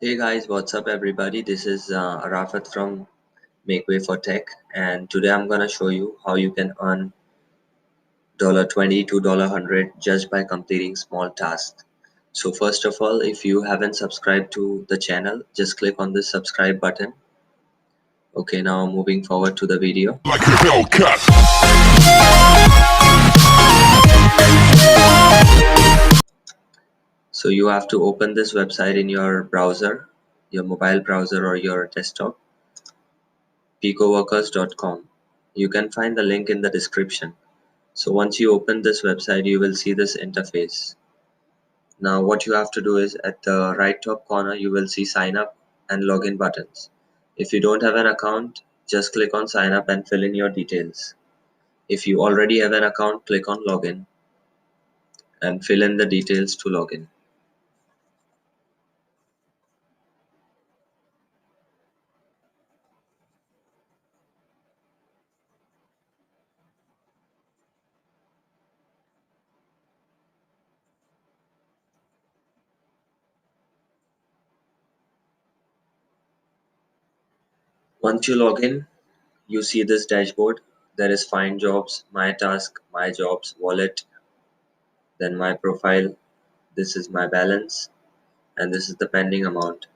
Hey guys, what's up everybody? This is Arafat from Make Way for Tech, and today I'm gonna show you how you can earn $20 to $100 just by completing small tasks. So first of all, if you haven't subscribed to the channel, just click on this subscribe button. Okay, now moving forward to the video. Like a Hellcat. So you have to open this website in your browser, your mobile browser or your desktop, picoworkers.com. You can find the link in the description. So once you open this website, you will see this interface. Now what you have to do is at the right top corner, you will see sign up and login buttons. If you don't have an account, just click on sign up and fill in your details. If you already have an account, click on login and fill in the details to login. Once you log in, you see this dashboard. There is find jobs, my task, my jobs, wallet, then my profile. This is my balance and this is the pending amount.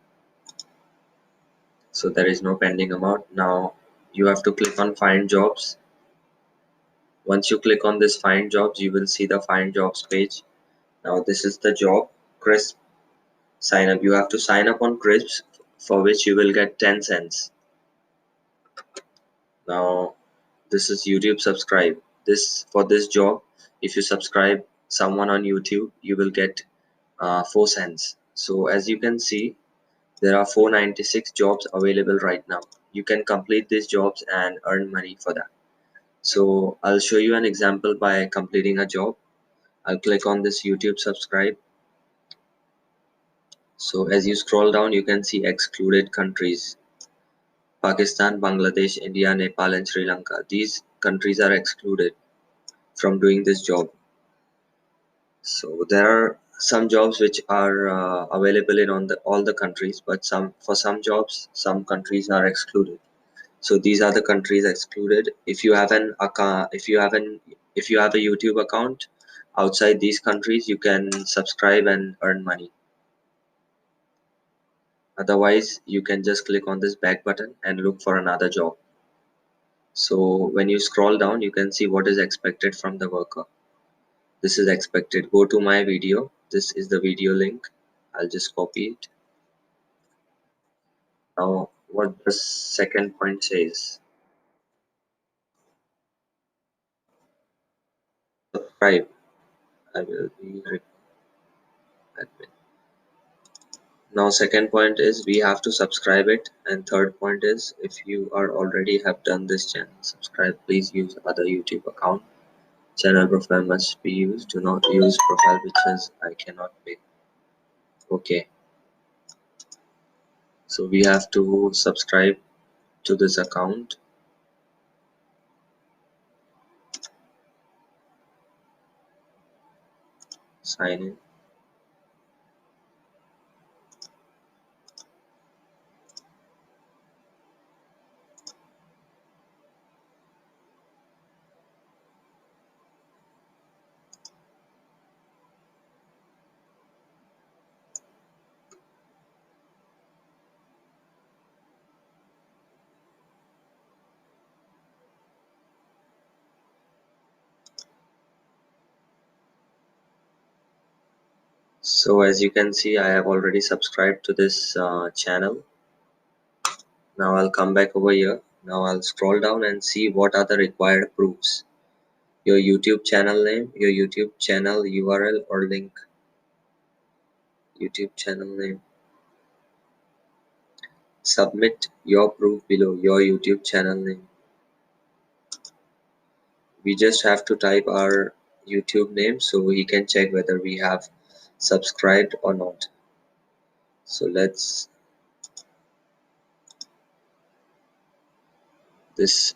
So there is no pending amount. Now you have to click on find jobs. Once you click on this find jobs, you will see the find jobs page. Now this is the job, Crisp. Sign up. You have to sign up on Crisp, for which you will get 10 cents. Now this is YouTube subscribe. This for this job, if you subscribe someone on YouTube, you will get 4 cents. So as you can see, there are 496 jobs available right now. You can complete these jobs and earn money for that. So I'll show you an example by completing a job. I'll click on this YouTube subscribe. So as you scroll down, you can see excluded countries. Pakistan, Bangladesh, India, Nepal and Sri Lanka. These countries are excluded from doing this job. So there are some jobs which are available in all the countries, but for some jobs, some countries are excluded. So these are the countries excluded. If you have an account, if you have a YouTube account outside these countries, you can subscribe and earn money. Otherwise, you can just click on this back button and look for another job. So when you scroll down, you can see what is expected from the worker. This is expected. Go to my video. This is the video link. I'll just copy it. Now, what the second point says. Subscribe. I will be admin. Now second point is we have to subscribe it, and third point is if you are already have done this channel subscribe, please use other YouTube account. Channel profile must be used. Do not use profile which says I cannot pay. Okay, so we have to subscribe to this account. Sign in. So as you can see, I have already subscribed to this channel. Now I'll come back over here. Now I'll scroll down and see what are the required proofs. Your YouTube channel name, your YouTube channel URL or link. YouTube channel name. Submit your proof below, your YouTube channel name. We just have to type our YouTube name so he can check whether we have subscribed or not. So this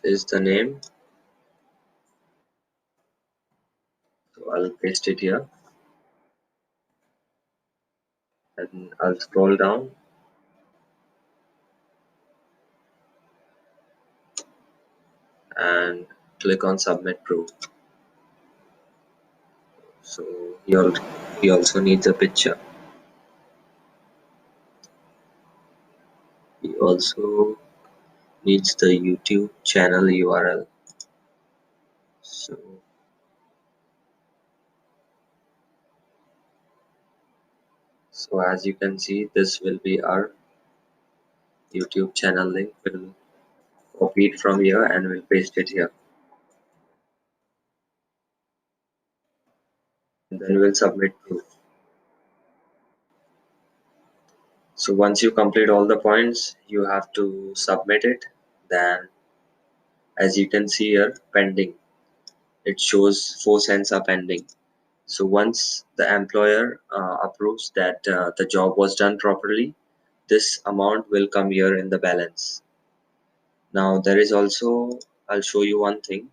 is the name. So I'll paste it here and I'll scroll down. click on submit proof. So he also needs a picture. He also needs the YouTube channel URL. So as you can see, this will be our YouTube channel link. We'll copy it from here and we'll paste it here. And then we'll submit proof. So once you complete all the points, you have to submit it. Then as you can see here, pending. It shows 4 cents are pending. So once the employer approves that the job was done properly, this amount will come here in the balance. Now there is also, I'll show you one thing.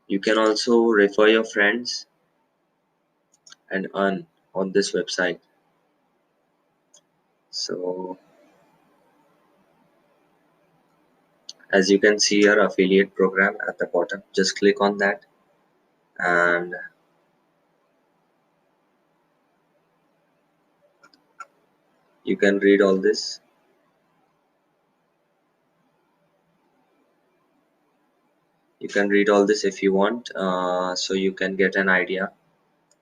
You can also refer your friends and earn on this website. So as you can see here, affiliate program at the bottom, just click on that and you can read all this. You can read all this if you want, so you can get an idea.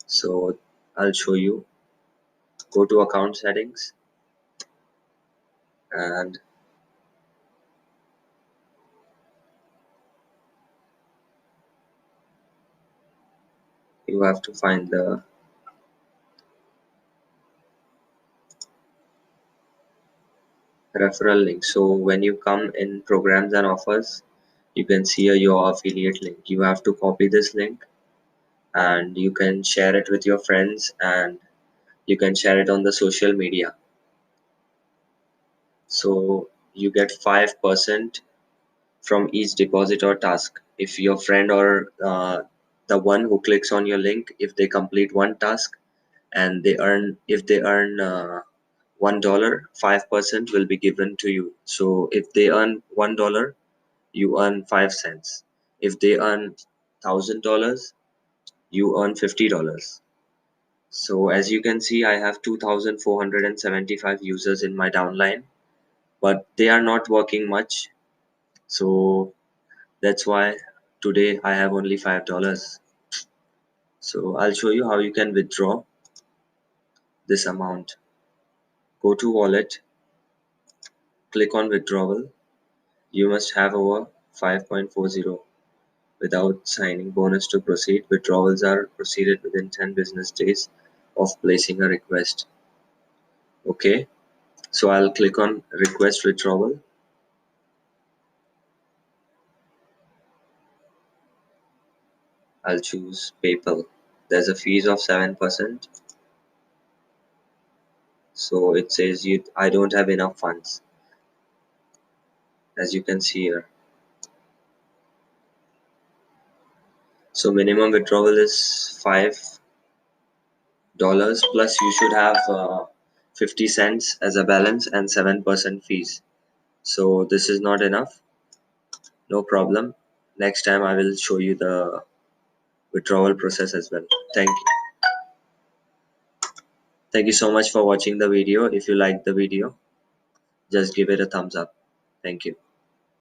So I'll show you. Go to account settings and you have to find the referral link. So when you come in programs and offers, you can see your affiliate link. You have to copy this link and you can share it with your friends and you can share it on the social media. So you get 5% from each deposit or task. If your friend or the one who clicks on your link, if they complete one task and if they earn $1, 5% will be given to you. So if they earn $1, you earn 5 cents. If they earn $1,000, you earn $50. So as you can see, I have 2,475 users in my downline, but they are not working much. So that's why today I have only $5. So I'll show you how you can withdraw this amount. Go to wallet, click on withdrawal. You must have over 5.40 without signing bonus to proceed. Withdrawals are proceeded within 10 business days of placing a request. Okay, so I'll click on request withdrawal. I'll choose PayPal. There's a fees of 7%. So it says I don't have enough funds, as you can see here. So minimum withdrawal is $5 plus you should have 50 cents as a balance and 7% fees. So this is not enough. No problem. Next time I will show you the withdrawal process as well. Thank you. Thank you so much for watching the video. If you liked the video, just give it a thumbs up. Thank you.